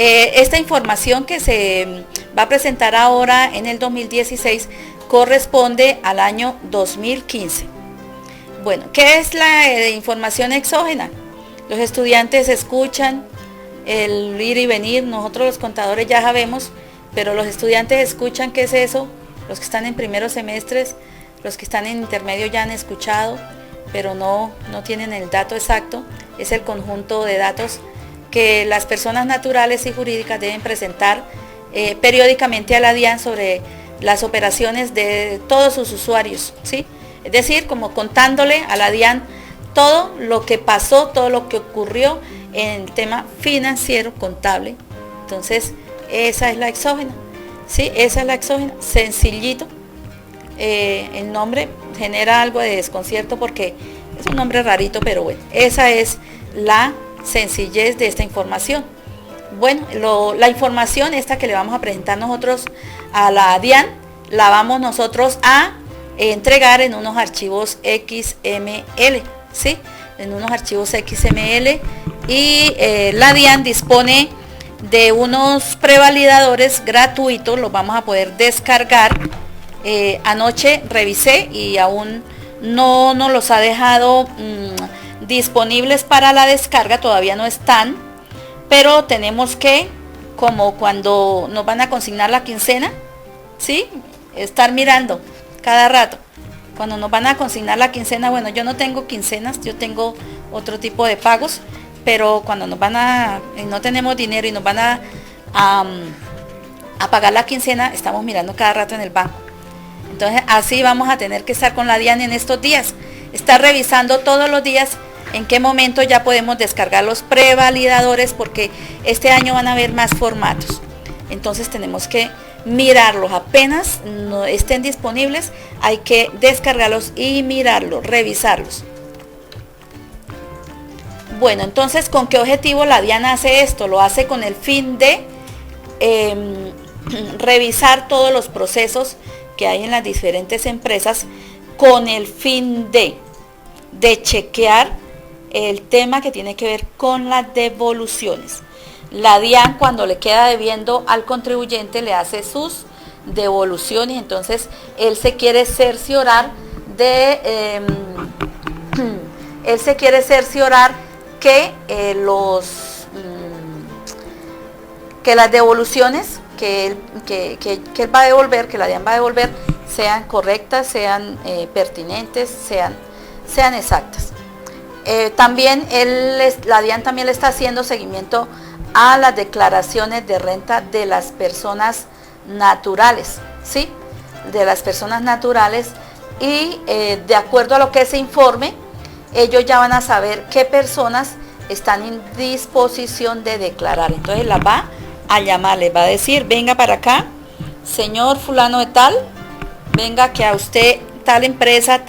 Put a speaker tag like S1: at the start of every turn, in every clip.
S1: Esta información que se va a presentar ahora en el 2016 corresponde al año 2015. Bueno, ¿qué es la información exógena? Los estudiantes escuchan el ir y venir, nosotros los contadores ya sabemos, pero los estudiantes escuchan qué es eso, los que están en primeros semestres, los que están en intermedio ya han escuchado, pero no tienen el dato exacto. Es el conjunto de datos que las personas naturales y jurídicas deben presentar periódicamente a la DIAN sobre las operaciones de todos sus usuarios, ¿sí? Es decir, como contándole a la DIAN todo lo que pasó, todo lo que ocurrió en el tema financiero, contable. Entonces, esa es la exógena, ¿sí? Esa es la exógena, sencillito. El nombre genera algo de desconcierto porque es un nombre rarito, pero bueno, esa es la sencillez de esta información. Bueno, la información esta que le vamos a presentar nosotros a la DIAN, la vamos nosotros a entregar en unos archivos XML, ¿sí? En unos archivos XML, y la DIAN dispone de unos prevalidadores gratuitos, los vamos a poder descargar. Anoche revisé y aún no nos los ha dejado disponibles para la descarga, todavía no están, pero tenemos que, como cuando nos van a consignar la quincena, ¿sí? Estar mirando cada rato. Cuando nos van a consignar la quincena, bueno, yo no tengo quincenas, yo tengo otro tipo de pagos, pero cuando nos van no tenemos dinero y nos van a pagar la quincena, estamos mirando cada rato en el banco. Entonces así vamos a tener que estar con la DIAN en estos días, estar revisando todos los días en qué momento ya podemos descargar los prevalidadores, porque este año van a haber más formatos. Entonces tenemos que mirarlos, apenas no estén disponibles, hay que descargarlos y mirarlos, revisarlos. Bueno, entonces, ¿con qué objetivo la DIAN hace esto? Lo hace con el fin de revisar todos los procesos que hay en las diferentes empresas, con el fin de chequear el tema que tiene que ver con las devoluciones. La DIAN, cuando le queda debiendo al contribuyente, le hace sus devoluciones, entonces él se quiere cerciorar que las devoluciones que él va a devolver, que la DIAN va a devolver, sean correctas, sean pertinentes, sean exactas. También la DIAN también le está haciendo seguimiento a las declaraciones de renta de las personas naturales, ¿sí? De las personas naturales, y de acuerdo a lo que se informe, ellos ya van a saber qué personas están en disposición de declarar. Entonces la va a llamar, les va a decir: venga para acá, señor fulano de tal, venga que a usted tal empresa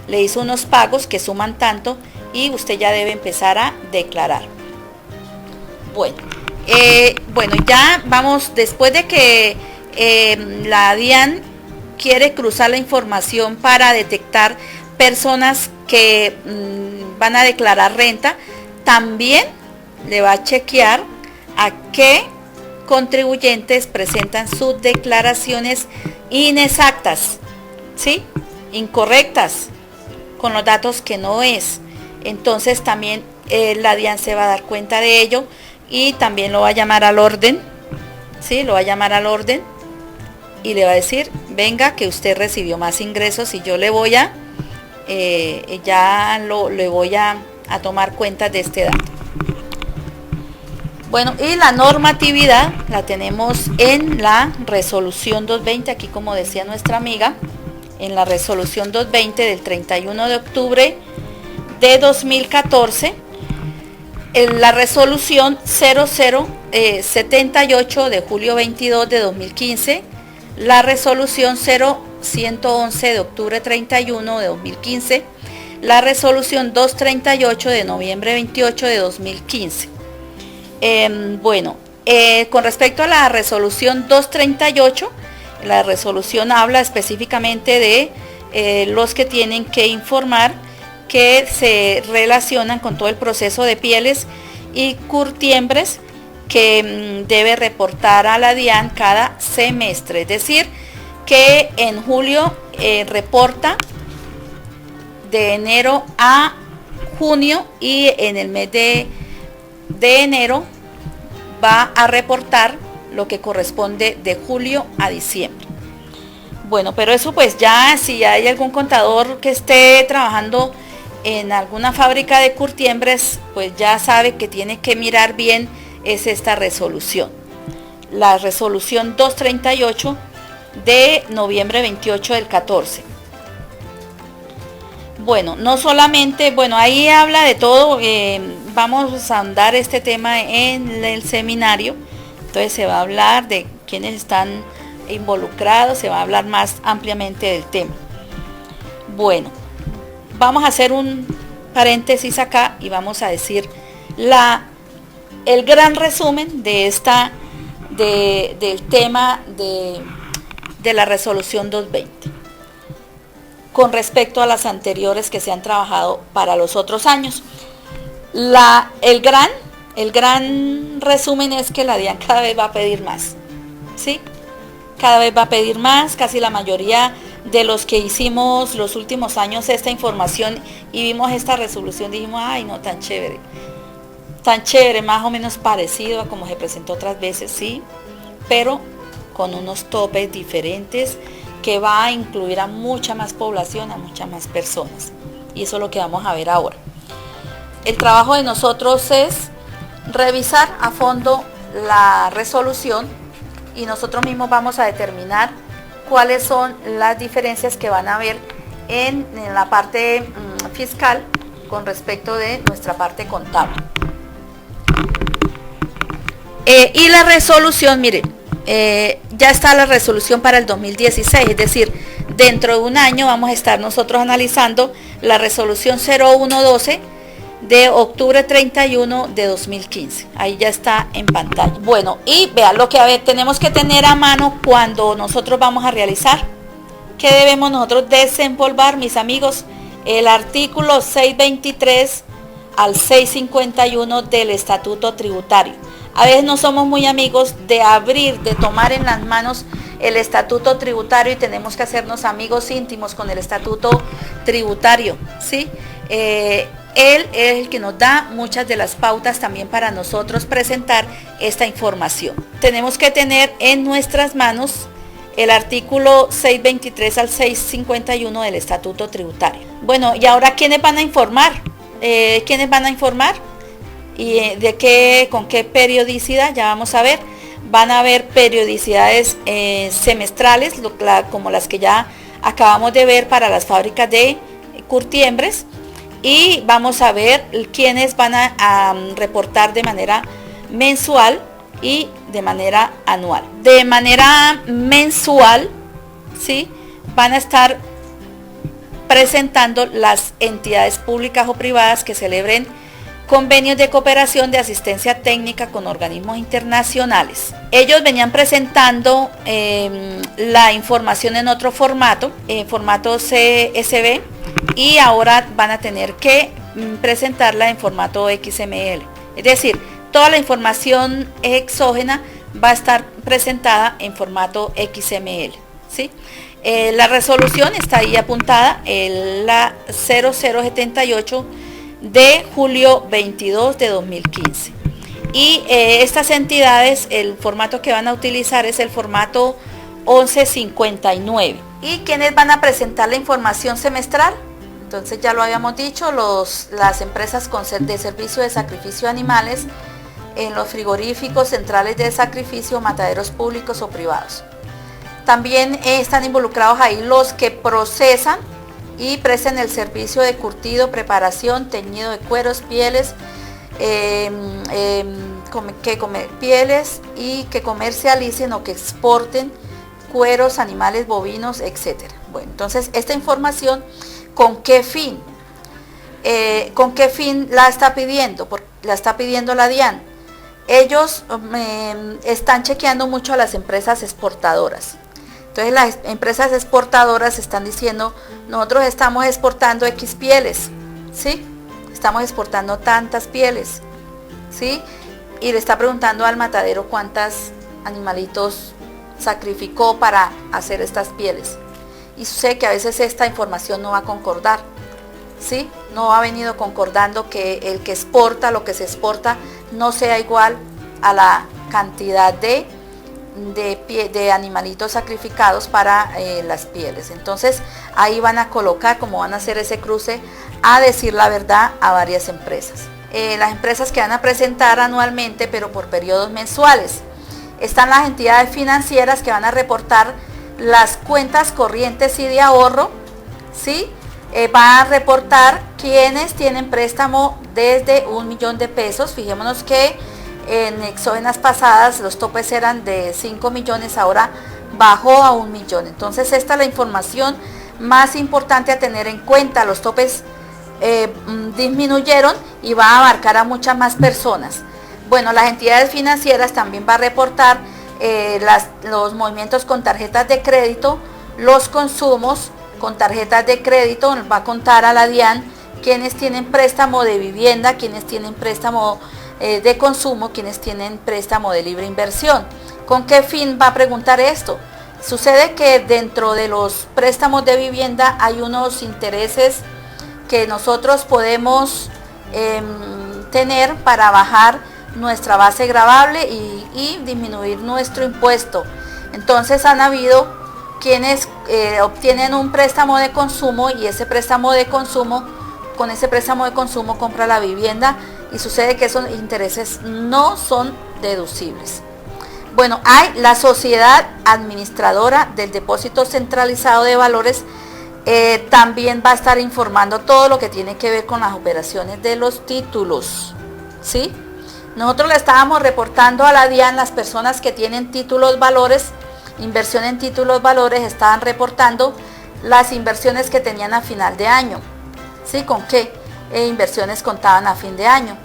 S1: le hizo unos pagos que suman tanto y usted ya debe empezar a declarar. Bueno, ya vamos, después de que la DIAN quiere cruzar la información para detectar personas que van a declarar renta, también le va a chequear a qué contribuyentes presentan sus declaraciones inexactas, ¿sí? Incorrectas, con los datos que no es. Entonces también la DIAN se va a dar cuenta de ello y también lo va a llamar al orden, ¿sí? Lo va a llamar al orden y le va a decir: venga que usted recibió más ingresos y yo le voy a le voy a tomar cuenta de este dato. Bueno, y la normatividad la tenemos en la resolución 220, aquí como decía nuestra amiga, en la resolución 220 del 31 de octubre de 2014, en la resolución 0078 de julio 22 de 2015, la resolución 0111 de octubre 31 de 2015, la resolución 238 de noviembre 28 de 2015. Con respecto a la resolución 238, la resolución habla específicamente de los que tienen que informar, que se relacionan con todo el proceso de pieles y curtiembres que debe reportar a la DIAN cada semestre, es decir, que en julio reporta de enero a junio y en el mes de enero va a reportar lo que corresponde de julio a diciembre. Bueno, pero eso pues ya si hay algún contador que esté trabajando en alguna fábrica de curtiembres, pues ya sabe que tiene que mirar bien es esta resolución. La resolución 238 de noviembre 28 del 14. Bueno, no solamente, bueno, ahí habla de todo, vamos a ahondar este tema en el seminario, entonces se va a hablar de quiénes están involucrados, se va a hablar más ampliamente del tema. Bueno, vamos a hacer un paréntesis acá y vamos a decir el gran resumen de del tema de la resolución 220 con respecto a las anteriores que se han trabajado para los otros años. El gran resumen es que la DIAN cada vez va a pedir más, ¿sí? Cada vez va a pedir más, casi la mayoría de los que hicimos los últimos años esta información y vimos esta resolución, dijimos, ay no, tan chévere, más o menos parecido a como se presentó otras veces, sí, pero con unos topes diferentes que va a incluir a mucha más población, a muchas más personas. Y eso es lo que vamos a ver ahora. El trabajo de nosotros es revisar a fondo la resolución y nosotros mismos vamos a determinar cuáles son las diferencias que van a haber en la parte fiscal con respecto de nuestra parte contable. Y la resolución, miren, ya está la resolución para el 2016, es decir, dentro de un año vamos a estar nosotros analizando la resolución 0112 de octubre 31 de 2015. Ahí ya está en pantalla. Bueno, y vean lo que tenemos que tener a mano cuando nosotros vamos a realizar. ¿Qué debemos nosotros desempolvar, mis amigos? El artículo 623 al 651 del Estatuto Tributario. A veces no somos muy amigos de tomar en las manos el Estatuto Tributario y tenemos que hacernos amigos íntimos con el Estatuto Tributario, ¿sí? Él es el que nos da muchas de las pautas también para nosotros presentar esta información. Tenemos que tener en nuestras manos el artículo 623 al 651 del Estatuto Tributario. Bueno, y ahora, ¿quiénes van a informar? ¿Quiénes van a informar? ¿Y con qué periodicidad? Ya vamos a ver. Van a haber periodicidades semestrales, como las que ya acabamos de ver para las fábricas de curtiembres. Y vamos a ver quiénes van a reportar de manera mensual y de manera anual. De manera mensual, ¿sí? Van a estar presentando las entidades públicas o privadas que celebren convenios de cooperación de asistencia técnica con organismos internacionales. Ellos venían presentando la información en otro formato, formato CSV, y ahora van a tener que presentarla en formato XML. Es decir, toda la información exógena va a estar presentada en formato XML, ¿sí? La resolución está ahí apuntada, la 0078 de julio 22 de 2015. Y estas entidades, el formato que van a utilizar es el formato 1159. ¿Y quiénes van a presentar la información semestral? Entonces ya lo habíamos dicho, las empresas de servicio de sacrificio de animales en los frigoríficos, centrales de sacrificio, mataderos públicos o privados. También están involucrados ahí los que procesan y prestan el servicio de curtido, preparación, teñido de cueros, pieles, pieles y que comercialicen o que exporten cueros, animales bovinos, etc. Bueno, entonces esta información, ¿con qué fin? ¿Con qué fin la está pidiendo? La está pidiendo la DIAN. Ellos están chequeando mucho a las empresas exportadoras. Entonces las empresas exportadoras están diciendo, nosotros estamos exportando X pieles, ¿sí? Estamos exportando tantas pieles, ¿sí? y le está preguntando al matadero cuántos animalitos sacrificó para hacer estas pieles. Y sé que a veces esta información no va a concordar, ¿sí? No ha venido concordando que el que exporta, lo que se exporta, no sea igual a la cantidad de animalitos sacrificados para las pieles. Entonces ahí van a colocar, como van a hacer ese cruce, a decir la verdad a varias empresas. Las empresas que van a presentar anualmente, pero por periodos mensuales. Están las entidades financieras que van a reportar las cuentas corrientes y de ahorro, ¿sí? Va a reportar quienes tienen préstamo desde 1 millón de pesos. Fijémonos que en exógenas pasadas los topes eran de 5 millones, ahora bajó a 1 millón. Entonces esta es la información más importante a tener en cuenta. Los topes disminuyeron y va a abarcar a muchas más personas. Bueno, las entidades financieras también va a reportar los movimientos con tarjetas de crédito, los consumos con tarjetas de crédito. Nos va a contar a la DIAN quienes tienen préstamo de vivienda, quienes tienen préstamo de consumo, quienes tienen préstamo de libre inversión. ¿Con qué fin va a preguntar esto? Sucede que dentro de los préstamos de vivienda hay unos intereses que nosotros podemos tener para bajar nuestra base gravable y disminuir nuestro impuesto. Entonces han habido quienes obtienen un préstamo de consumo y ese préstamo de consumo, con ese préstamo de consumo compra la vivienda y sucede que esos intereses no son deducibles. Bueno, hay la sociedad administradora del depósito centralizado de valores, también va a estar informando todo lo que tiene que ver con las operaciones de los títulos, ¿sí? Nosotros le estábamos reportando a la DIAN las personas que tienen títulos valores, inversión en títulos valores, estaban reportando las inversiones que tenían a final de año, ¿sí? Con qué inversiones contaban a fin de año,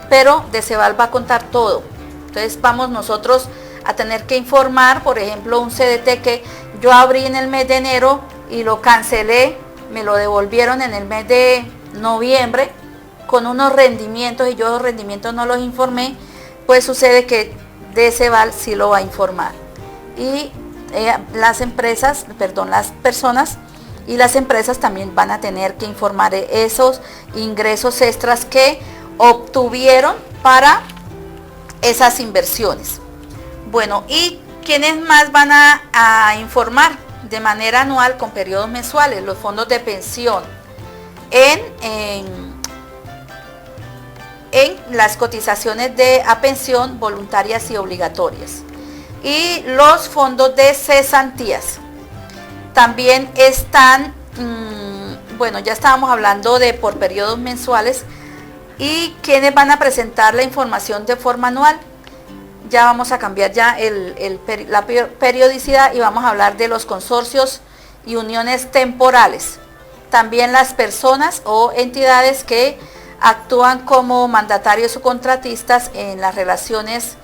S1: pero Deceval va a contar todo. Entonces vamos nosotros a tener que informar, por ejemplo, un CDT que yo abrí en el mes de enero y lo cancelé, me lo devolvieron en el mes de noviembre con unos rendimientos y yo los rendimientos no los informé, pues sucede que Deceval sí lo va a informar. Y las personas y las empresas también van a tener que informar esos ingresos extras que obtuvieron para esas inversiones. Bueno, ¿y quiénes más van a informar de manera anual con periodos mensuales? Los fondos de pensión en las cotizaciones a pensión voluntarias y obligatorias, y los fondos de cesantías también están, bueno, ya estábamos hablando de por periodos mensuales. ¿Y quiénes van a presentar la información de forma anual? Ya vamos a cambiar ya la periodicidad y vamos a hablar de los consorcios y uniones temporales. También las personas o entidades que actúan como mandatarios o contratistas en las relaciones,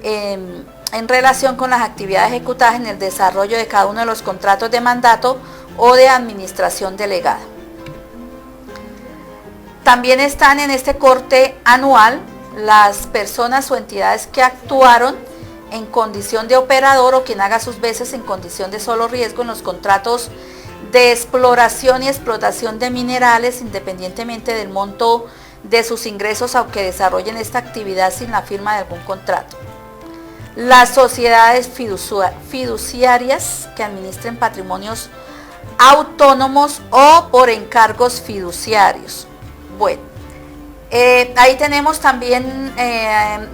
S1: en relación con las actividades ejecutadas en el desarrollo de cada uno de los contratos de mandato o de administración delegada. También están en este corte anual las personas o entidades que actuaron en condición de operador o quien haga sus veces en condición de solo riesgo en los contratos de exploración y explotación de minerales, independientemente del monto de sus ingresos, aunque desarrollen esta actividad sin la firma de algún contrato. Las sociedades fiduciarias que administren patrimonios autónomos o por encargos fiduciarios. Bueno, ahí tenemos también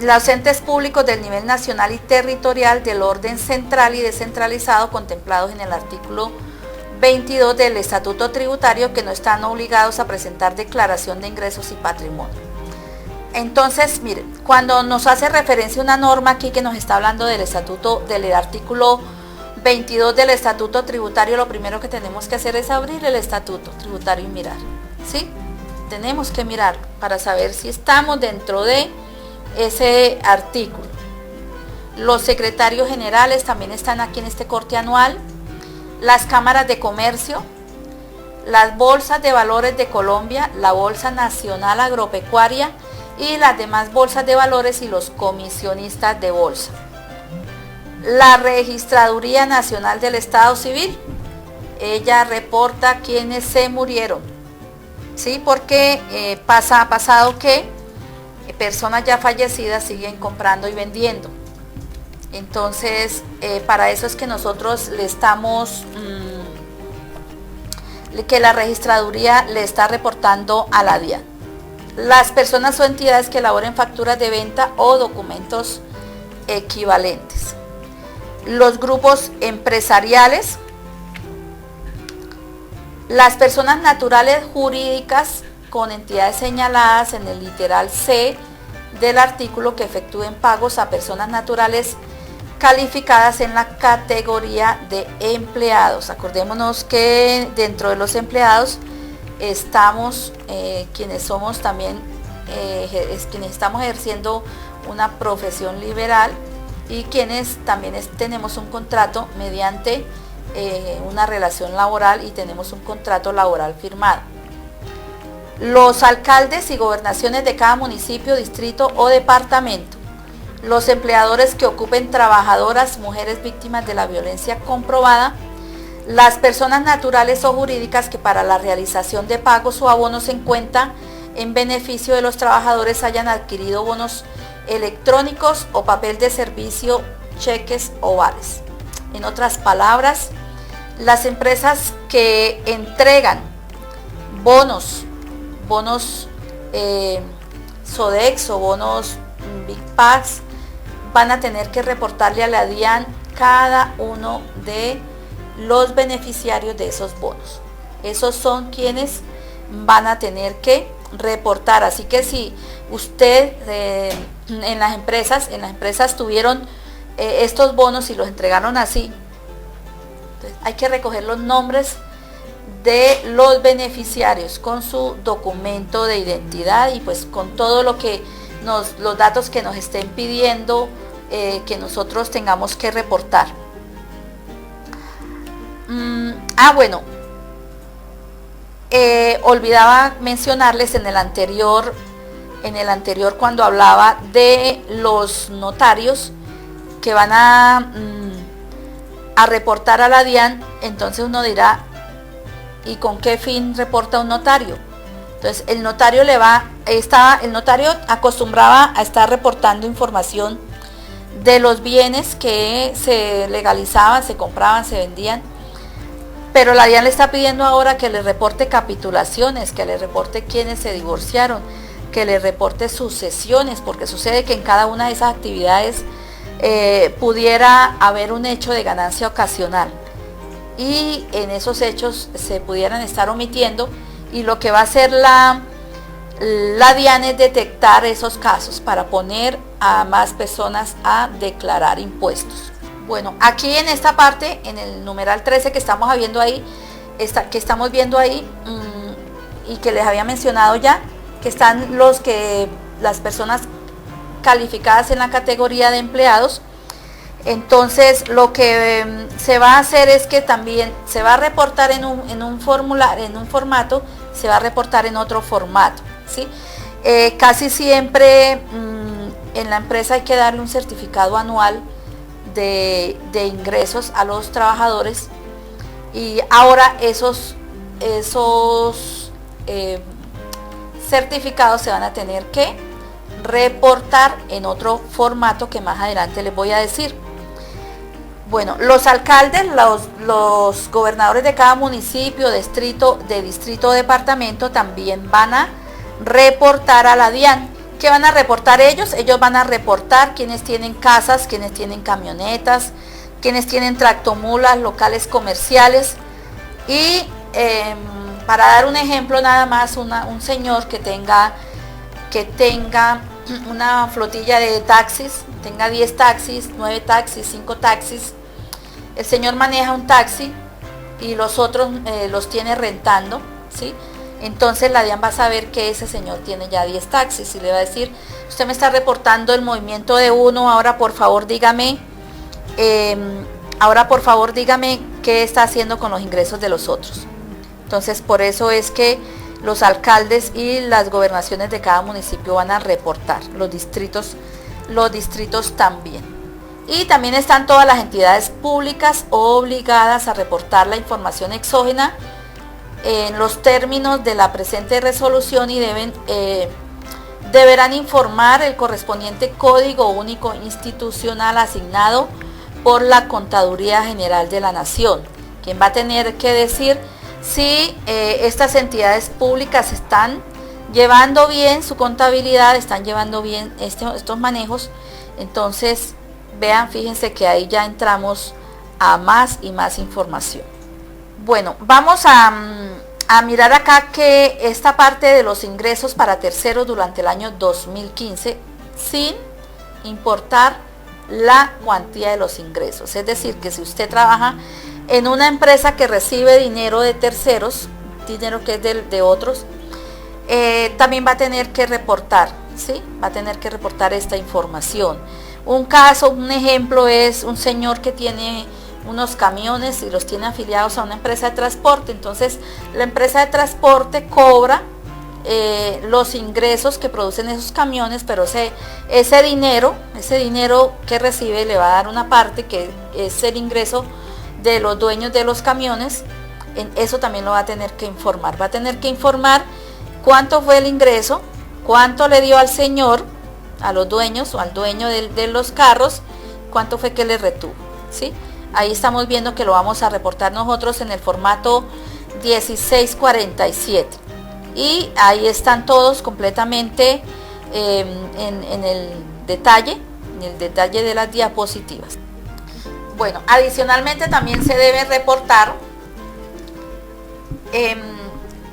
S1: los entes públicos del nivel nacional y territorial del orden central y descentralizado contemplados en el artículo 22 del Estatuto Tributario, que no están obligados a presentar declaración de ingresos y patrimonio. Entonces, miren, cuando nos hace referencia una norma aquí que nos está hablando del estatuto, del artículo 22 del Estatuto Tributario, lo primero que tenemos que hacer es abrir el Estatuto Tributario y mirar, ¿sí? Tenemos que mirar para saber si estamos dentro de ese artículo. Los secretarios generales también están aquí en este corte anual, las cámaras de comercio, las bolsas de valores de Colombia, la Bolsa Nacional Agropecuaria y las demás bolsas de valores y los comisionistas de bolsa. La Registraduría Nacional del Estado Civil, ella reporta quienes se murieron, ¿sí? Porque ha pasado que personas ya fallecidas siguen comprando y vendiendo. Entonces, para eso es que nosotros le estamos, que la registraduría le está reportando a la DIAN. Las personas o entidades que elaboren facturas de venta o documentos equivalentes. Los grupos empresariales, las personas naturales jurídicas con entidades señaladas en el literal C del artículo que efectúen pagos a personas naturales calificadas en la categoría de empleados. Acordémonos que dentro de los empleados estamos quienes somos también quienes estamos ejerciendo una profesión liberal y quienes también tenemos un contrato mediante una relación laboral y tenemos un contrato laboral firmado. Los alcaldes y gobernaciones de cada municipio, distrito o departamento, los empleadores que ocupen trabajadoras, mujeres víctimas de la violencia comprobada, las personas naturales o jurídicas que para la realización de pagos o abonos en cuenta en beneficio de los trabajadores hayan adquirido bonos electrónicos o papel de servicio, cheques o vales. En otras palabras, las empresas que entregan bonos Sodex o bonos Big Packs van a tener que reportarle a la DIAN cada uno de los beneficiarios de esos bonos. Esos son quienes van a tener que reportar. Así que si usted en las empresas tuvieron estos bonos y los entregaron así, entonces hay que recoger los nombres de los beneficiarios con su documento de identidad y pues con todo lo que los datos que nos estén pidiendo que nosotros tengamos que reportar. Bueno, olvidaba mencionarles en el anterior cuando hablaba de los notarios que van a reportar a la DIAN. Entonces uno dirá, ¿y con qué fin reporta un notario? Entonces el notario el notario acostumbraba a estar reportando información de los bienes que se legalizaban, se compraban, se vendían, pero la DIAN le está pidiendo ahora que le reporte capitulaciones, que le reporte quienes se divorciaron, que le reporte sucesiones, porque sucede que en cada una de esas actividades pudiera haber un hecho de ganancia ocasional y en esos hechos se pudieran estar omitiendo, y lo que va a hacer la DIAN es detectar esos casos para poner a más personas a declarar impuestos. Bueno, aquí en esta parte, en el numeral 13 que estamos viendo ahí, y que les había mencionado ya, que están las personas calificadas en la categoría de empleados. Entonces lo que se va a hacer es que también se va a reportar en un formato, se va a reportar en otro formato, ¿sí? Casi siempre en la empresa hay que darle un certificado anual de ingresos a los trabajadores, y ahora esos certificados se van a tener que reportar en otro formato que más adelante les voy a decir. Bueno, los alcaldes, los gobernadores de cada municipio, distrito o departamento también van a reportar a la DIAN. ¿Qué van a reportar ellos? Ellos van a reportar quienes tienen casas, quienes tienen camionetas, quienes tienen tractomulas, locales comerciales. Y para dar un ejemplo nada más, un señor que tenga una flotilla de taxis, tenga 10 taxis, 9 taxis, 5 taxis, el señor maneja un taxi y los otros los tiene rentando, ¿sí? Entonces la DIAN va a saber que ese señor tiene ya 10 taxis y le va a decir, usted me está reportando el movimiento de uno, ahora por favor dígame qué está haciendo con los ingresos de los otros. Entonces por eso es que los alcaldes y las gobernaciones de cada municipio van a reportar, los distritos también. Y también están todas las entidades públicas obligadas a reportar la información exógena en los términos de la presente resolución y deberán informar el correspondiente código único institucional asignado por la Contaduría General de la Nación, quien va a tener que decir si estas entidades públicas están llevando bien su contabilidad, están llevando bien estos manejos. Entonces, vean, fíjense que ahí ya entramos a más y más información. Bueno, vamos a mirar acá que esta parte de los ingresos para terceros durante el año 2015, sin importar la cuantía de los ingresos. Es decir, que si usted trabaja en una empresa que recibe dinero de terceros, dinero que es de otros, también va a tener que reportar, ¿sí? Va a tener que reportar esta información. Un ejemplo es un señor que tiene unos camiones y los tiene afiliados a una empresa de transporte. Entonces la empresa de transporte cobra los ingresos que producen esos camiones, pero ese dinero que recibe le va a dar una parte que es el ingreso de los dueños de los camiones. Eso también lo va a tener que informar. Va a tener que informar cuánto fue el ingreso, cuánto le dio al señor, a los dueños o al dueño de los carros, cuánto fue que le retuvo, ¿sí? Ahí estamos viendo que lo vamos a reportar nosotros en el formato 1647 y ahí están todos completamente en el detalle de las diapositivas. Bueno, adicionalmente también se debe reportar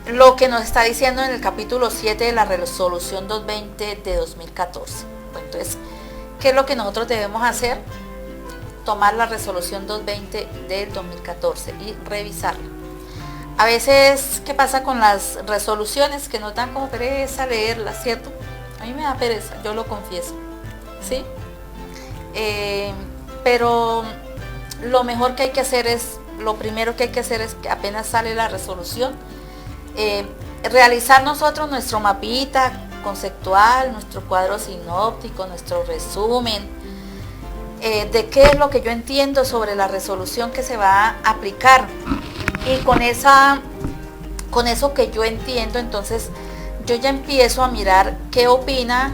S1: lo que nos está diciendo en el capítulo 7 de la resolución 220 de 2014. Bueno, entonces, ¿qué es lo que nosotros debemos hacer? Tomar la resolución 220 del 2014 y revisarla. A veces, ¿qué pasa con las resoluciones? Que nos dan como pereza leerlas, ¿cierto? A mí me da pereza, yo lo confieso, ¿sí? Pero lo primero que hay que hacer es que apenas sale la resolución, realizar nosotros nuestro mapita conceptual, nuestro cuadro sinóptico, nuestro resumen, de qué es lo que yo entiendo sobre la resolución que se va a aplicar. Y con eso que yo entiendo, entonces yo ya empiezo a mirar qué opina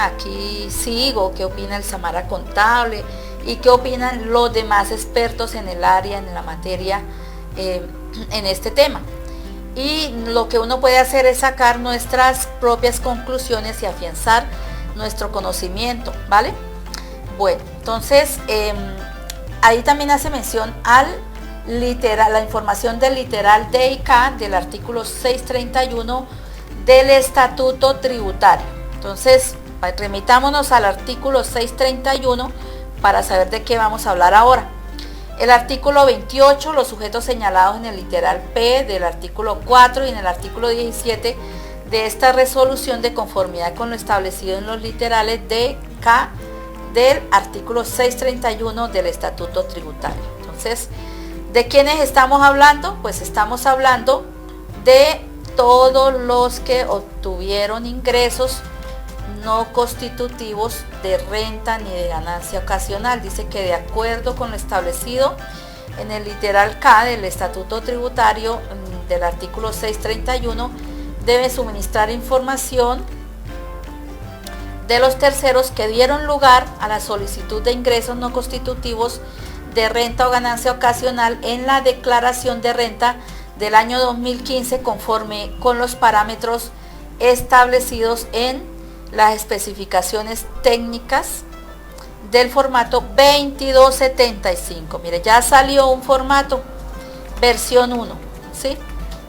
S1: aquí Sigo, qué opina el Samara Contable y qué opinan los demás expertos en el área, en la materia, en este tema. Y lo que uno puede hacer es sacar nuestras propias conclusiones y afianzar nuestro conocimiento, ¿vale? Bueno, entonces ahí también hace mención al literal, la información del literal D y K del artículo 631 del Estatuto Tributario. Entonces, remitámonos al artículo 631 para saber de qué vamos a hablar ahora. El artículo 28, los sujetos señalados en el literal P del artículo 4 y en el artículo 17 de esta resolución de conformidad con lo establecido en los literales D, K del artículo 631 del Estatuto Tributario. Entonces, ¿de quiénes estamos hablando? Pues estamos hablando de todos los que obtuvieron ingresos no constitutivos de renta ni de ganancia ocasional. Dice que de acuerdo con lo establecido en el literal K del Estatuto Tributario del artículo 631, debe suministrar información de los terceros que dieron lugar a la solicitud de ingresos no constitutivos de renta o ganancia ocasional en la declaración de renta del año 2015 conforme con los parámetros establecidos en las especificaciones técnicas del formato 2275. Mire, ya salió un formato versión 1, ¿sí?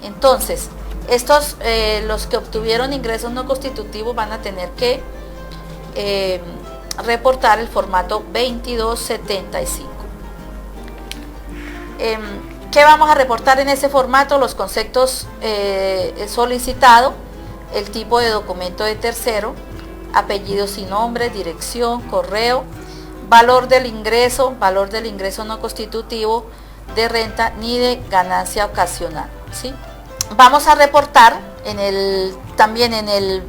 S1: Entonces, estos, los que obtuvieron ingresos no constitutivos van a tener que reportar el formato 2275. ¿Qué vamos a reportar en ese formato? Los conceptos solicitados, el tipo de documento de tercero, apellidos y nombres, dirección, correo, valor del ingreso no constitutivo de renta ni de ganancia ocasional, ¿sí? vamos a reportar también en el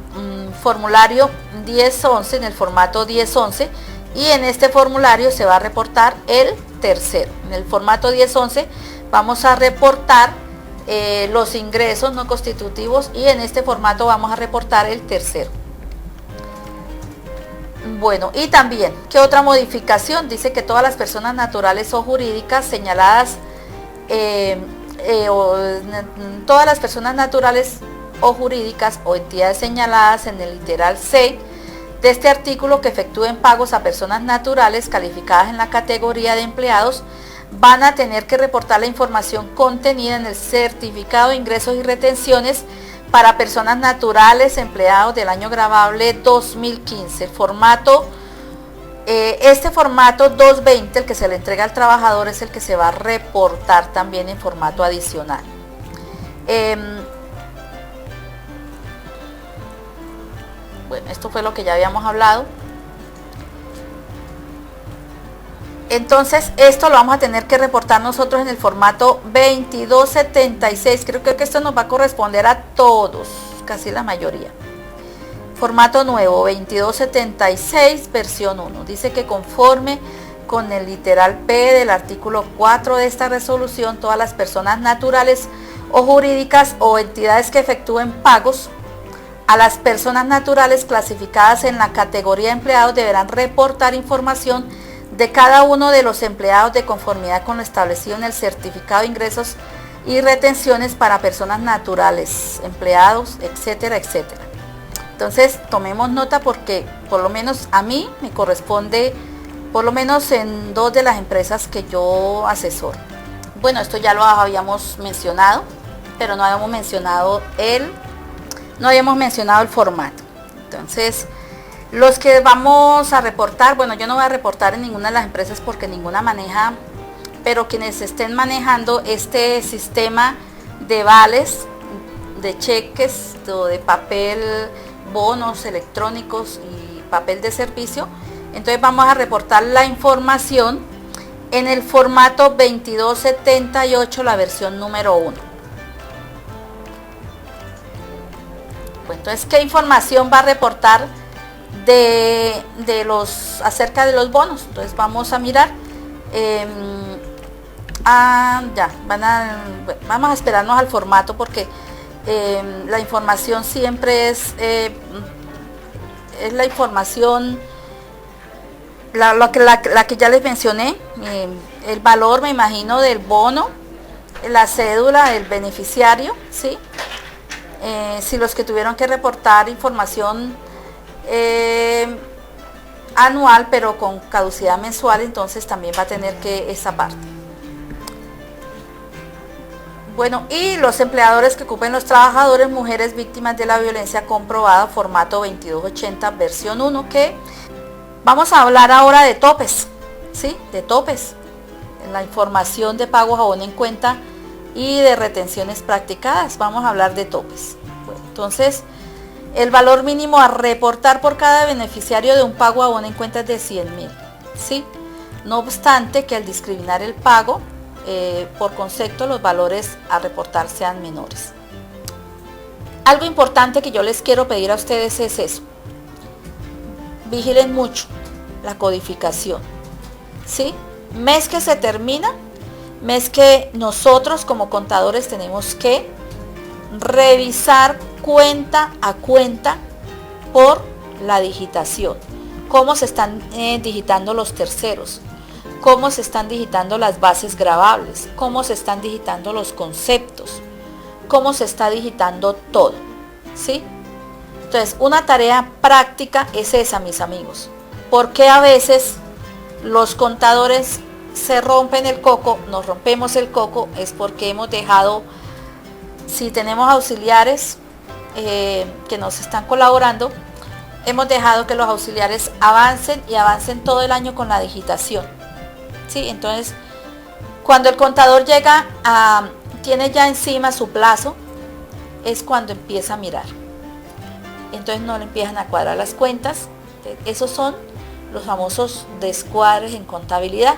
S1: formulario 1011, en el formato 1011, y en este formulario se va a reportar el tercero. En el formato 1011 vamos a reportar los ingresos no constitutivos, y en este formato vamos a reportar el tercero. Bueno, y también, ¿qué otra modificación? Dice que todas las personas naturales o jurídicas señaladas, todas las personas naturales o jurídicas o entidades señaladas en el literal C de este artículo que efectúen pagos a personas naturales calificadas en la categoría de empleados van a tener que reportar la información contenida en el certificado de ingresos y retenciones para personas naturales empleados del año gravable 2015. El formato, este formato 220, el que se le entrega al trabajador, es el que se va a reportar también en formato adicional. Bueno, esto fue lo que ya habíamos hablado. Entonces, esto lo vamos a tener que reportar nosotros en el formato 2276. Creo que esto nos va a corresponder a todos, casi la mayoría. Formato nuevo, 2276, versión 1. Dice que conforme con el literal P del artículo 4 de esta resolución, todas las personas naturales o jurídicas o entidades que efectúen pagos a las personas naturales clasificadas en la categoría de empleados deberán reportar información de cada uno de los empleados de conformidad con lo establecido en el certificado de ingresos y retenciones para personas naturales, empleados, etcétera, etcétera. Entonces, tomemos nota porque por lo menos a mí me corresponde, por lo menos en 2 de las empresas que yo asesoro. Bueno, esto ya lo habíamos mencionado, pero no habíamos mencionado el formato. Entonces, los que vamos a reportar, bueno, yo no voy a reportar en ninguna de las empresas porque ninguna maneja, pero quienes estén manejando este sistema de vales, de cheques, de papel, bonos electrónicos y papel de servicio, entonces vamos a reportar la información en el formato 2278, la versión número 1. Pues entonces, ¿qué información va a reportar acerca de los bonos? Entonces vamos a mirar, vamos a esperarnos al formato porque la información siempre es la información, la que ya les mencioné, el valor, me imagino, del bono, la cédula del beneficiario, ¿sí? Si los que tuvieron que reportar información anual pero con caducidad mensual, entonces también va a tener que esa parte. Bueno, y los empleadores que ocupen los trabajadores mujeres víctimas de la violencia comprobada, formato 2280, versión 1, que vamos a hablar ahora de topes, ¿sí? De topes, en la información de pagos a bono en cuenta y de retenciones practicadas. Vamos a hablar de topes. Bueno, entonces, el valor mínimo a reportar por cada beneficiario de un pago a bono en cuenta es de 100.000, ¿sí? No obstante que al discriminar el pago, por concepto, los valores a reportar sean menores. Algo importante que yo les quiero pedir a ustedes es eso. Vigilen mucho la codificación, ¿sí? Mes que se termina, mes que nosotros como contadores tenemos que revisar cuenta a cuenta por la digitación. Cómo se están digitando los terceros, cómo se están digitando las bases gravables, cómo se están digitando los conceptos, cómo se está digitando todo, ¿sí? Entonces, una tarea práctica es esa, mis amigos, porque a veces los contadores se rompen el coco, nos rompemos el coco, es porque hemos dejado, si tenemos auxiliares que nos están colaborando, hemos dejado que los auxiliares avancen y avancen todo el año con la digitación, ¿sí? Entonces, cuando el contador tiene ya encima su plazo, es cuando empieza a mirar. Entonces no le empiezan a cuadrar las cuentas. Esos son los famosos descuadres en contabilidad,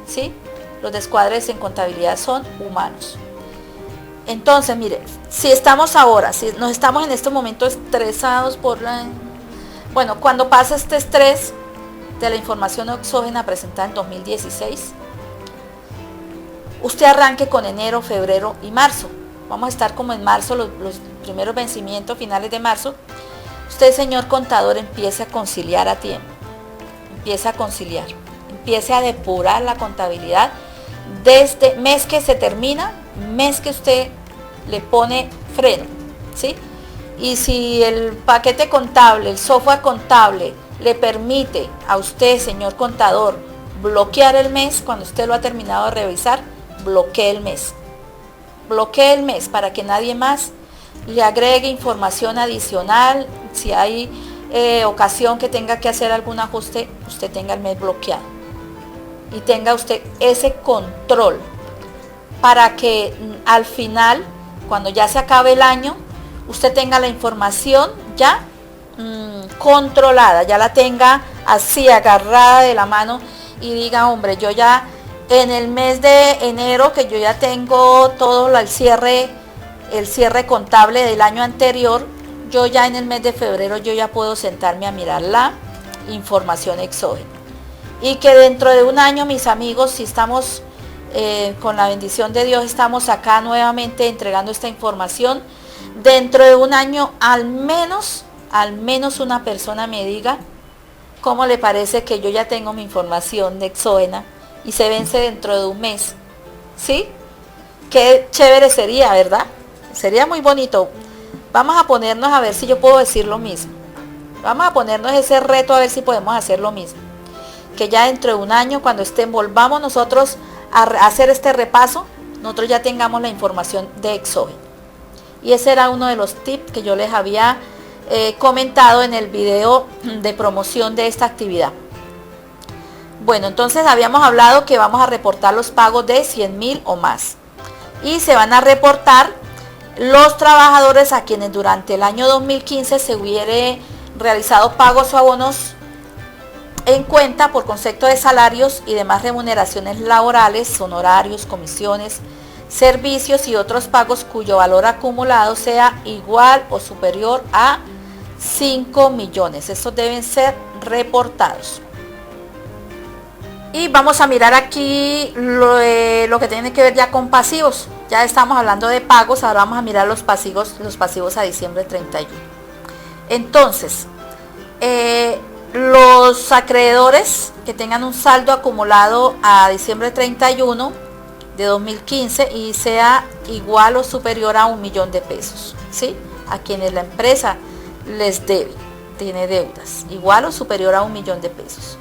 S1: ¿sí? Los descuadres en contabilidad son humanos. Entonces, mire, si estamos ahora, si nos estamos en este momento estresados por la... Bueno, cuando pasa este estrés de la información exógena presentada en 2016, usted arranque con enero, febrero y marzo. Vamos a estar como en marzo, los primeros vencimientos, finales de marzo. Usted, señor contador, empiece a conciliar a tiempo. Empiece a conciliar. Empiece a depurar la contabilidad desde mes que se termina, mes que usted le pone freno, ¿sí? Y si el paquete contable, el software contable le permite a usted, señor contador, bloquear el mes, cuando usted lo ha terminado de revisar, bloquee el mes. Bloquee el mes para que nadie más le agregue información adicional. Si hay ocasión que tenga que hacer algún ajuste, usted tenga el mes bloqueado. Y tenga usted ese control para que al final, cuando ya se acabe el año, usted tenga la información ya controlada, ya la tenga así agarrada de la mano y diga, hombre, yo ya en el mes de enero, que yo ya tengo todo el cierre contable del año anterior, yo ya en el mes de febrero yo ya puedo sentarme a mirar la información exógena. Y que dentro de un año, mis amigos, si estamos con la bendición de Dios, estamos acá nuevamente entregando esta información, dentro de un año al menos una persona me diga cómo le parece que yo ya tengo mi información de exógena y se vence dentro de un mes, ¿sí? Qué chévere sería, ¿verdad? Sería muy bonito. Vamos a ponernos a ver si yo puedo decir lo mismo. Vamos a ponernos ese reto a ver si podemos hacer lo mismo. Que ya dentro de un año, cuando volvamos nosotros a hacer este repaso, nosotros ya tengamos la información de exógeno. Y ese era uno de los tips que yo les había comentado en el video de promoción de esta actividad. Bueno, entonces habíamos hablado que vamos a reportar los pagos de 100.000 o más. Y se van a reportar los trabajadores a quienes durante el año 2015 se hubiere realizado pagos o abonos en cuenta por concepto de salarios y demás remuneraciones laborales, honorarios, comisiones, servicios y otros pagos cuyo valor acumulado sea igual o superior a 5 millones. Estos deben ser reportados. Y vamos a mirar aquí lo que tiene que ver ya con pasivos. Ya estamos hablando de pagos, ahora vamos a mirar los pasivos a diciembre 31. Entonces, los acreedores que tengan un saldo acumulado a diciembre 31 de 2015 y sea igual o superior a 1 millón de pesos, ¿sí? A quienes la empresa les debe, tiene deudas, igual o superior a 1 millón de pesos.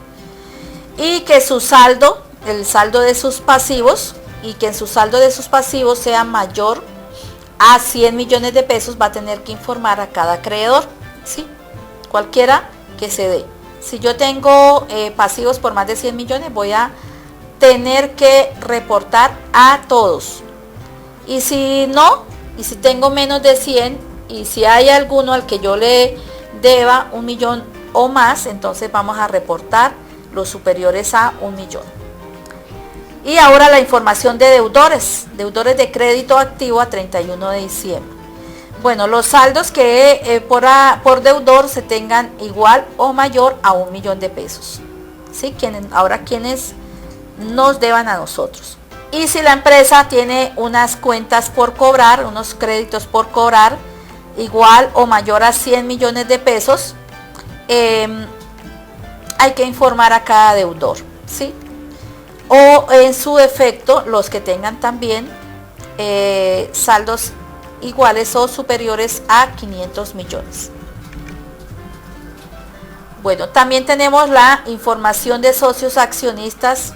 S1: Y que su saldo, el saldo de sus pasivos, y que en su saldo de sus pasivos sea mayor a 100 millones de pesos, va a tener que informar a cada acreedor, ¿sí? Cualquiera que se dé. Si yo tengo pasivos por más de 100 millones, voy a tener que reportar a todos. Y si no, y si tengo menos de 100, y si hay alguno al que yo le deba 1 millón o más, entonces vamos a reportar los superiores a 1 millón. Y ahora la información de deudores de crédito activo a 31 de diciembre. Bueno, los saldos que por deudor se tengan igual o mayor a 1 millón de pesos. ¿Sí? Ahora quienes nos deban a nosotros. Y si la empresa tiene unas cuentas por cobrar, unos créditos por cobrar, igual o mayor a 100 millones de pesos, hay que informar a cada deudor, ¿sí? O en su defecto, los que tengan también saldos iguales o superiores a 500 millones. Bueno, también tenemos la información de socios accionistas,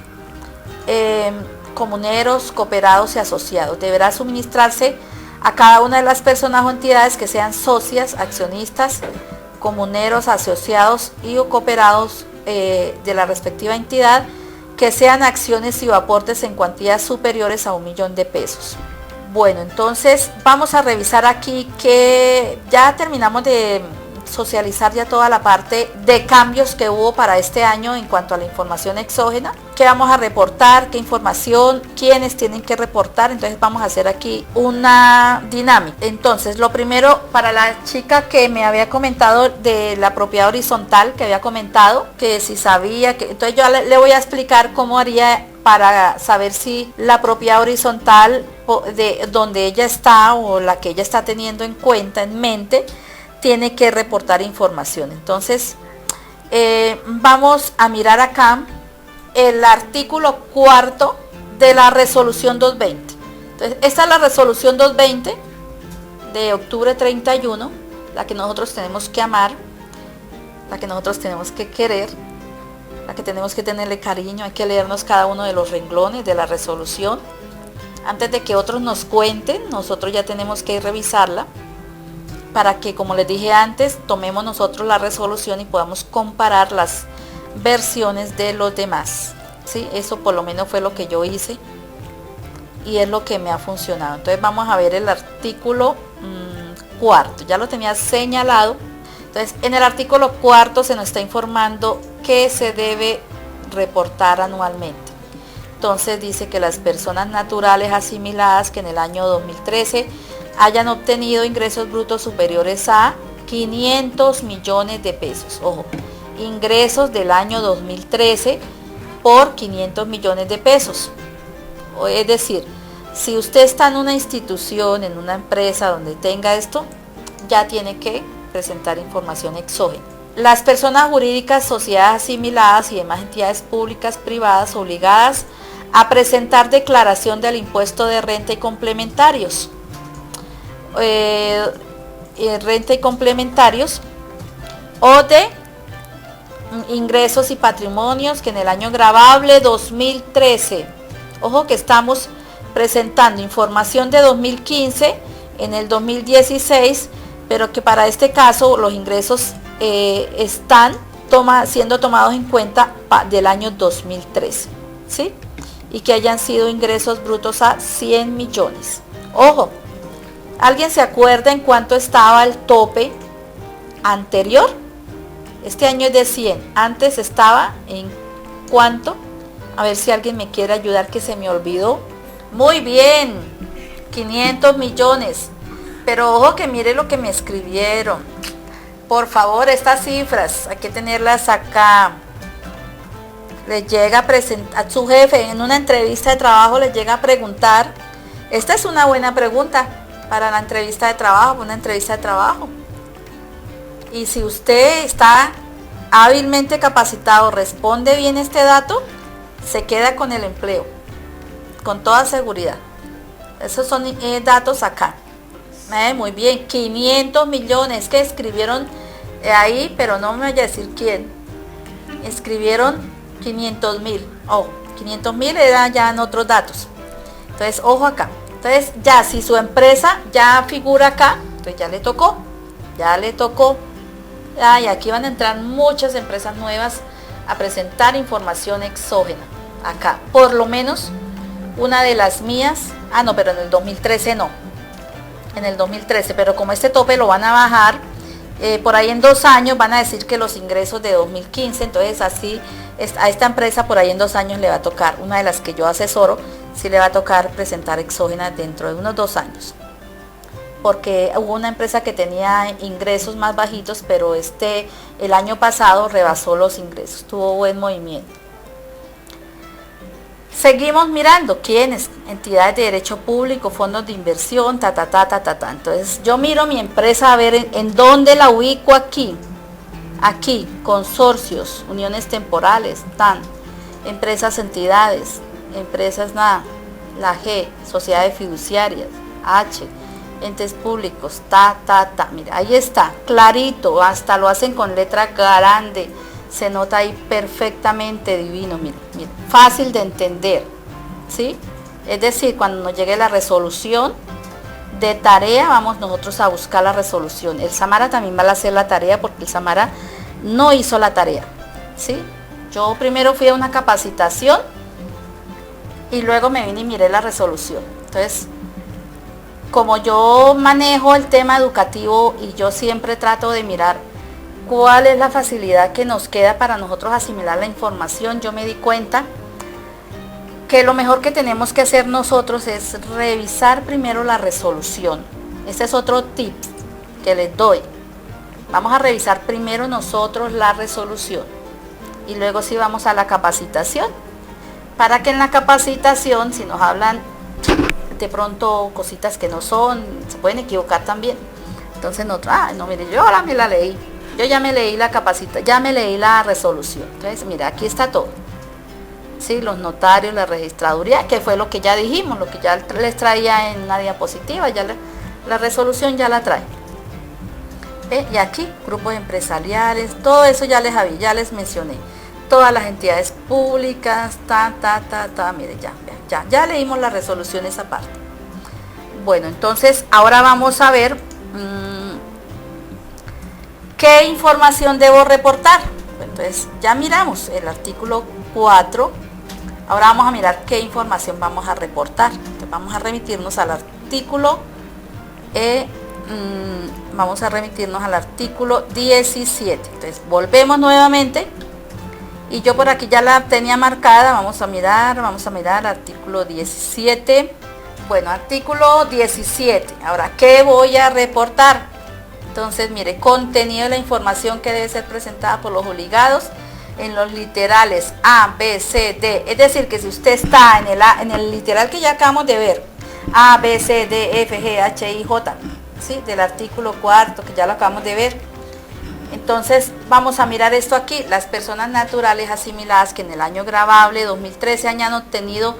S1: comuneros, cooperados y asociados. Deberá suministrarse a cada una de las personas o entidades que sean socias, accionistas, comuneros, asociados y o cooperados de la respectiva entidad, que sean acciones y o aportes en cuantías superiores a 1 millón de pesos. Bueno, entonces vamos a revisar aquí que ya terminamos de socializar ya toda la parte de cambios que hubo para este año en cuanto a la información exógena. ¿Qué vamos a reportar? ¿Qué información? ¿Quiénes tienen que reportar? Entonces vamos a hacer aquí una dinámica. Entonces lo primero, para la chica que me había comentado de la propiedad horizontal, que había comentado que si sabía, que entonces yo le voy a explicar cómo haría para saber si la propiedad horizontal de donde ella está o la que ella está teniendo en cuenta, en mente, tiene que reportar información. Entonces vamos a mirar acá el artículo 4 de la resolución 220. Entonces esta es la resolución 220 de octubre 31, la que nosotros tenemos que amar, la que nosotros tenemos que querer, la que tenemos que tenerle cariño. Hay que leernos cada uno de los renglones de la resolución antes de que otros nos cuenten. Nosotros ya tenemos que revisarla para que, como les dije antes, tomemos nosotros la resolución y podamos comparar las versiones de los demás, ¿sí? Eso por lo menos fue lo que yo hice y es lo que me ha funcionado. Entonces vamos a ver el artículo cuarto, ya lo tenía señalado. Entonces en el artículo cuarto se nos está informando que se debe reportar anualmente. Entonces dice que las personas naturales asimiladas que en el año 2013 hayan obtenido ingresos brutos superiores a 500 millones de pesos. Ojo, ingresos del año 2013 por 500 millones de pesos. Es decir, si usted está en una institución, en una empresa donde tenga esto, ya tiene que presentar información exógena. Las personas jurídicas, sociedades asimiladas y demás entidades públicas privadas obligadas a presentar declaración del impuesto de renta y complementarios. Renta y complementarios o de ingresos y patrimonios que en el año gravable 2013, ojo que estamos presentando información de 2015 en el 2016, pero que para este caso los ingresos están siendo tomados en cuenta del año 2013, ¿sí? Y que hayan sido ingresos brutos a 100 millones. Ojo, ¿alguien se acuerda en cuánto estaba el tope anterior? Este año es de 100, antes estaba en ¿cuánto? A ver si alguien me quiere ayudar, que se me olvidó. Muy bien, 500 millones. Pero ojo que mire lo que me escribieron. Por favor, estas cifras hay que tenerlas acá. Le llega a presentar a su jefe en una entrevista de trabajo, le llega a preguntar. Esta es una buena pregunta para la entrevista de trabajo, una entrevista de trabajo. Y si usted está hábilmente capacitado, responde bien este dato, se queda con el empleo, con toda seguridad. Esos son datos acá. Muy bien, 500 millones que escribieron ahí, pero no me vaya a decir quién. Escribieron 500 mil. Ojo, 500 mil eran ya en otros datos. Entonces, ojo acá. Entonces, ya si su empresa ya figura acá, entonces ya le tocó. Y aquí van a entrar muchas empresas nuevas a presentar información exógena. Acá, por lo menos una de las mías. No, pero en el 2013 no. En el 2013, pero como este tope lo van a bajar, por ahí en 2 años van a decir que los ingresos de 2015, entonces así a esta empresa por ahí en 2 años le va a tocar, una de las que yo asesoro, sí le va a tocar presentar exógena dentro de unos 2 años. Porque hubo una empresa que tenía ingresos más bajitos, pero el año pasado rebasó los ingresos, tuvo buen movimiento. Seguimos mirando quiénes, entidades de derecho público, fondos de inversión, Entonces yo miro mi empresa a ver en dónde la ubico aquí. Aquí, consorcios, uniones temporales, empresas, entidades, empresas la G, sociedades fiduciarias, H, entes públicos, Mira, ahí está, clarito, hasta lo hacen con letra grande. Se nota ahí perfectamente, divino, mira, fácil de entender, ¿sí? Es decir, cuando nos llegue la resolución de tarea, vamos nosotros a buscar la resolución. El Samara también va a hacer la tarea porque el Samara no hizo la tarea, ¿sí? Yo primero fui a una capacitación y luego me vine y miré la resolución. Entonces, como yo manejo el tema educativo y yo siempre trato de mirar ¿Cuál es la facilidad que nos queda para nosotros asimilar la información? Yo me di cuenta que lo mejor que tenemos que hacer nosotros es revisar primero la resolución. Este es otro tip que les doy. Vamos a revisar primero nosotros la resolución y luego sí vamos a la capacitación, para que en la capacitación, si nos hablan de pronto cositas que no son, se pueden equivocar también. Entonces nosotros, no, mire, yo ahora me la leí, yo ya me leí la ya me leí la resolución. Entonces, mira, aquí está todo. Sí, los notarios, la registraduría, que fue lo que ya dijimos, lo que ya les traía en una diapositiva, ya la resolución ya la trae. Y aquí, grupos empresariales, todo eso ya les mencioné. Todas las entidades públicas, mire, ya leímos la resolución esa parte. Bueno, entonces ahora vamos a ver qué información debo reportar. Entonces ya miramos el artículo 4, ahora vamos a mirar qué información vamos a reportar. Entonces vamos a remitirnos al artículo 17. Entonces volvemos nuevamente y yo por aquí ya la tenía marcada. Vamos a mirar artículo 17. Bueno, artículo 17. Ahora, ¿qué voy a reportar? Entonces, mire, contenido de la información que debe ser presentada por los obligados en los literales A, B, C, D. Es decir, que si usted está en el literal que ya acabamos de ver, A, B, C, D, F, G, H, I, J, ¿sí? Del artículo 4, que ya lo acabamos de ver. Entonces, vamos a mirar esto aquí. Las personas naturales asimiladas que en el año gravable 2013 hayan obtenido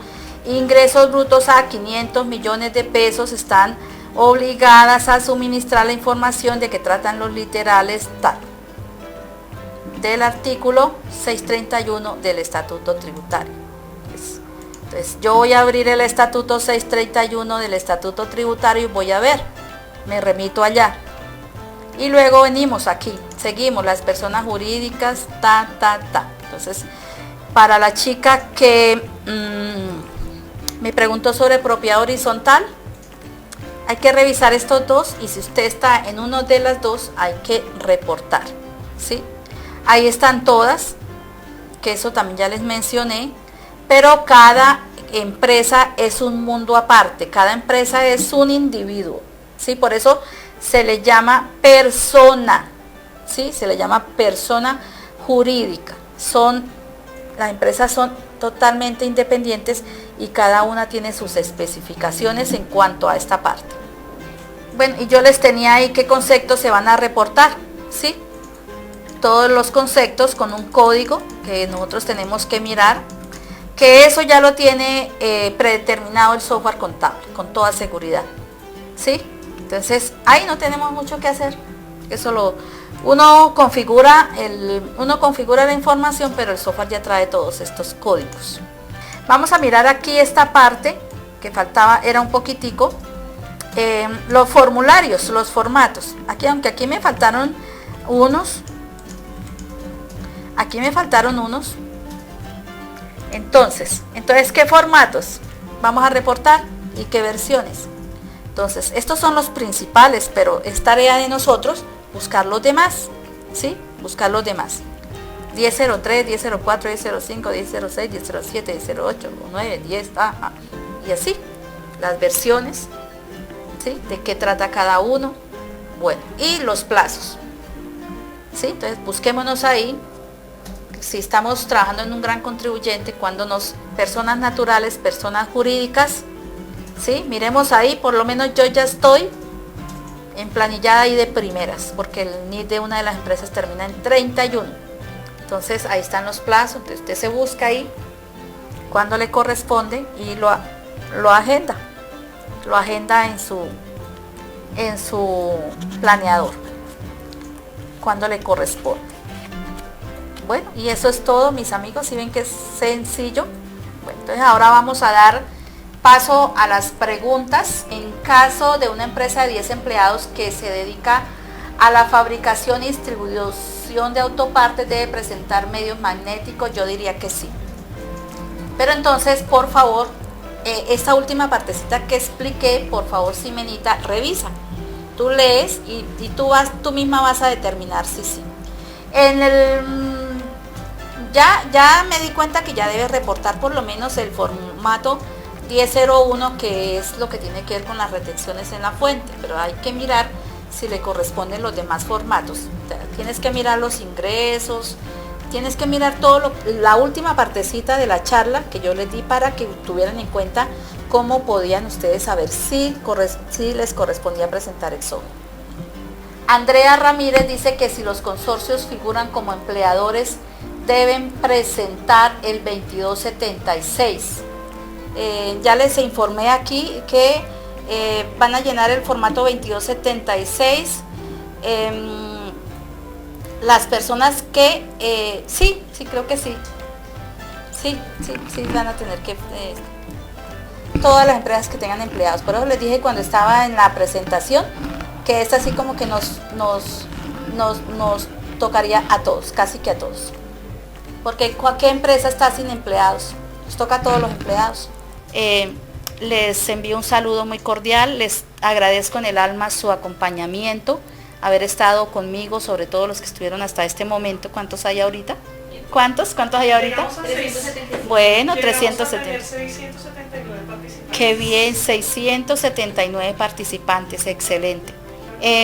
S1: ingresos brutos a 500 millones de pesos están obligadas a suministrar la información de que tratan los literales tal del artículo 631 del Estatuto Tributario. Entonces yo voy a abrir el Estatuto 631 del Estatuto Tributario y voy a ver, me remito allá y luego venimos aquí, seguimos las personas jurídicas, Entonces, para la chica que me preguntó sobre propiedad horizontal, hay que revisar estos dos y si usted está en uno de las dos hay que reportar, ¿sí? Ahí están todas, que eso también ya les mencioné, pero cada empresa es un mundo aparte, cada empresa es un individuo, ¿sí? Por eso se le llama persona, ¿sí? Se le llama persona jurídica. Las empresas son totalmente independientes y cada una tiene sus especificaciones en cuanto a esta parte. Bueno, y yo les tenía ahí qué conceptos se van a reportar, ¿sí? Todos los conceptos con un código que nosotros tenemos que mirar, que eso ya lo tiene predeterminado el software contable, con toda seguridad, ¿sí? Entonces, ahí no tenemos mucho que hacer, uno configura la información, pero el software ya trae todos estos códigos. Vamos a mirar aquí esta parte que faltaba, era un poquitico, los formularios, los formatos. Aunque aquí me faltaron unos. Entonces, ¿qué formatos vamos a reportar y qué versiones? Entonces, estos son los principales, pero es tarea de nosotros buscar los demás, ¿sí? Buscar los demás. 10.03, 10.04, 10.05, 10.06, 10.07, 10.08, 9, 10, y así, las versiones, ¿sí? De qué trata cada uno. Bueno, y los plazos, ¿sí? Entonces, busquémonos ahí. Si estamos trabajando en un gran contribuyente, personas naturales, personas jurídicas, ¿sí? Miremos ahí, por lo menos yo ya estoy emplanillada ahí de primeras, porque el NID de una de las empresas termina en 31. Entonces ahí están los plazos, entonces usted se busca ahí cuando le corresponde y lo agenda en su planeador cuando le corresponde. Bueno, y eso es todo, mis amigos. Si ven que es sencillo. Bueno, entonces ahora vamos a dar paso a las preguntas. En caso de una empresa de 10 empleados que se dedica a la fabricación y distribución de autopartes, ¿debe presentar medios magnéticos? Yo diría que sí. Pero entonces, por favor, esta última partecita que expliqué, por favor, Simenita, revisa. Tú lees y tú misma vas a determinar si sí. Ya me di cuenta que ya debe reportar por lo menos el formato 1001, que es lo que tiene que ver con las retenciones en la fuente, pero hay que mirar si le corresponden los demás formatos. Tienes que mirar los ingresos, tienes que mirar la última partecita de la charla que yo les di para que tuvieran en cuenta cómo podían ustedes saber si les correspondía presentar exógeno. Andrea Ramírez dice que si los consorcios figuran como empleadores deben presentar el 2276. Ya les informé aquí que van a llenar el formato 2276 las personas que sí, creo que sí van a tener que todas las empresas que tengan empleados. Por eso les dije cuando estaba en la presentación que es así como que nos tocaría a todos, casi que a todos, porque cualquier empresa está sin empleados, nos toca a todos los empleados. Les envío un saludo muy cordial, les agradezco en el alma su acompañamiento, haber estado conmigo, sobre todo los que estuvieron hasta este momento. ¿Cuántos hay ahorita? ¿Cuántos hay ahorita? Bueno, 370. 679 participantes. Qué bien, 679 participantes, excelente.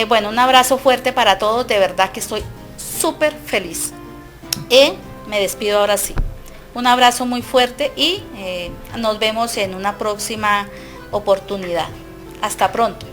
S1: Bueno, un abrazo fuerte para todos, de verdad que estoy súper feliz. Me despido ahora sí. Un abrazo muy fuerte y nos vemos en una próxima oportunidad. Hasta pronto.